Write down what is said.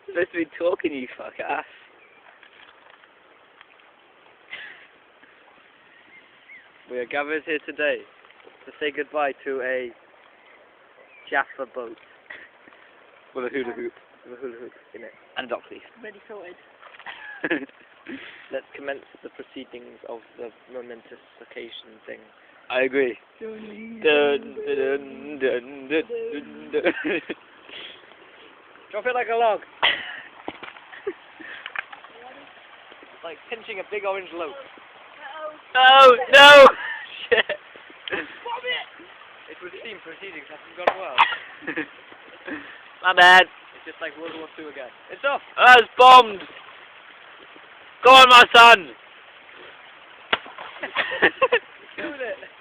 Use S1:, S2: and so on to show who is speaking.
S1: Supposed to be talking, you fuck ass. We are gathered here today to say goodbye to a Jaffa boat with a hula hoop. With a hula hoop in it. And a dock leaf.
S2: Ready sorted.
S1: Let's commence the proceedings of the momentous occasion thing. I agree. Dun, dun, dun, dun, dun, dun. Drop it like a log. Like pinching a big orange loaf. Oh no! Shit! It would seem proceedings haven't gone well. My bad. It's just like World War II again. It's off! Oh, it's bombed! Go on, my son! Doing it!